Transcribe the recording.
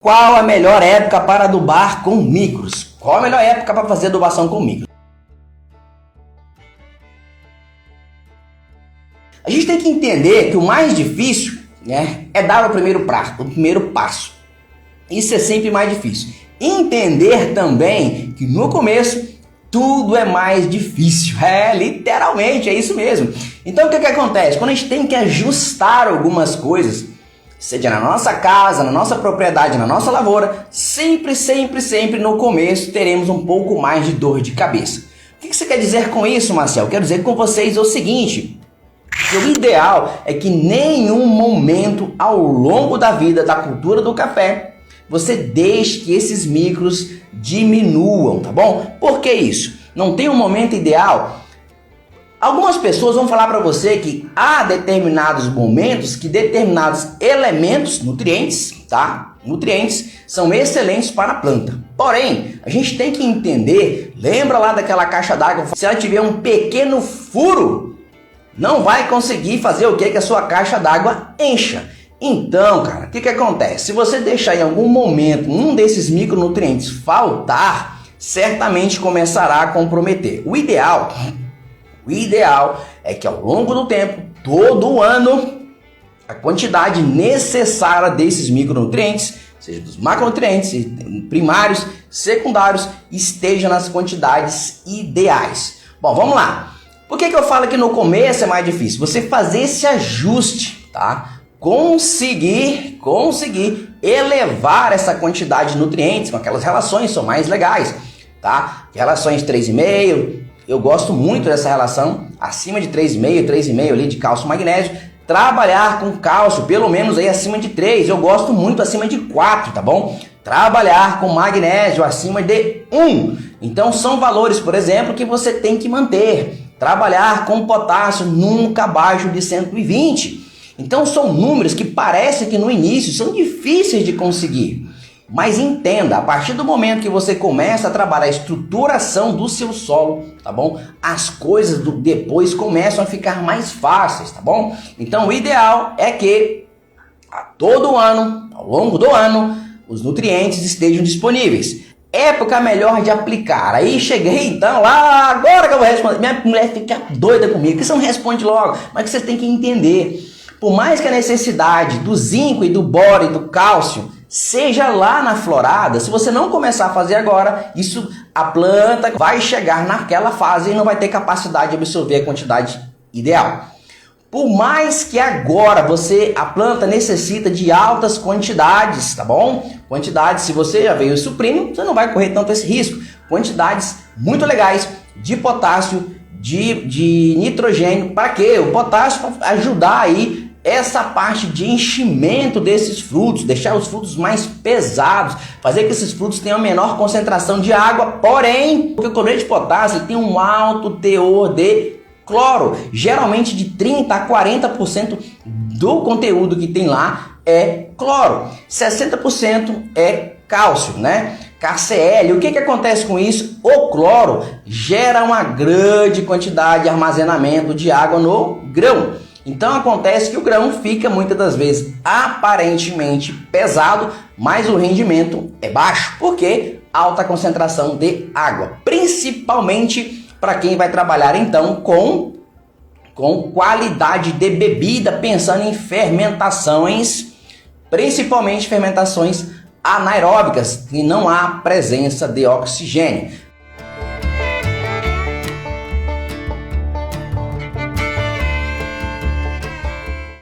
Qual a melhor época para adubar com micros? Qual a melhor época para fazer adubação com micros? A gente tem que entender que o mais difícil, é dar o primeiro passo. Isso é sempre mais difícil. Entender também que no começo tudo é mais difícil. Literalmente, é isso mesmo. Então o que acontece? Quando a gente tem que ajustar algumas coisas, seja na nossa casa, na nossa propriedade, na nossa lavoura, sempre no começo teremos um pouco mais de dor de cabeça. O que você quer dizer com isso, Marcel? Quero dizer com vocês o seguinte: que o ideal é que em nenhum momento ao longo da vida da cultura do café você deixe que esses micros diminuam, tá bom? Por que isso? Não tem um momento ideal? Algumas pessoas vão falar para você que há determinados momentos que determinados elementos, nutrientes, são excelentes para a planta. Porém, a gente tem que entender, lembra lá daquela caixa d'água, se ela tiver um pequeno furo, não vai conseguir fazer o que a sua caixa d'água encha. Então, cara, o que acontece? Se você deixar em algum momento um desses micronutrientes faltar, certamente começará a comprometer. O ideal é que ao longo do tempo, todo ano, a quantidade necessária desses micronutrientes, seja dos macronutrientes, primários, secundários, esteja nas quantidades ideais. Bom, vamos lá. Por que eu falo que no começo é mais difícil? Você fazer esse ajuste, tá? Conseguir elevar essa quantidade de nutrientes com aquelas relações são mais legais, tá? Relações 3,5, eu gosto muito dessa relação, acima de 3,5 ali de cálcio e magnésio. Trabalhar com cálcio, pelo menos aí acima de 3, eu gosto muito acima de 4, tá bom? Trabalhar com magnésio acima de 1. Então são valores, por exemplo, que você tem que manter. Trabalhar com potássio nunca abaixo de 120. Então são números que parecem que no início são difíceis de conseguir. Mas entenda, a partir do momento que você começa a trabalhar a estruturação do seu solo, tá bom? As coisas depois começam a ficar mais fáceis, tá bom? Então o ideal é que a todo ano, ao longo do ano, os nutrientes estejam disponíveis. Época melhor de aplicar. Aí cheguei então lá, agora que eu vou responder. Minha mulher fica doida comigo, que você não responde logo, mas que você tem que entender. Por mais que a necessidade do zinco e do boro e do cálcio seja lá na florada, se você não começar a fazer agora, a planta vai chegar naquela fase e não vai ter capacidade de absorver a quantidade ideal. Por mais que agora a planta necessita de altas quantidades, tá bom? Quantidades, se você já veio suprindo, você não vai correr tanto esse risco. Quantidades muito legais de potássio, de nitrogênio. Para quê? O potássio para ajudar aí essa parte de enchimento desses frutos, deixar os frutos mais pesados, fazer que esses frutos tenham menor concentração de água. Porém, porque o cloreto de potássio ele tem um alto teor de cloro, geralmente de 30 a 40% do conteúdo que tem lá é cloro, 60% é cálcio, KCl. O que acontece com isso? O cloro gera uma grande quantidade de armazenamento de água no grão. Então acontece que o grão fica muitas das vezes aparentemente pesado, mas o rendimento é baixo, porque alta concentração de água, principalmente para quem vai trabalhar então com qualidade de bebida, pensando em fermentações, principalmente fermentações anaeróbicas, que não há presença de oxigênio.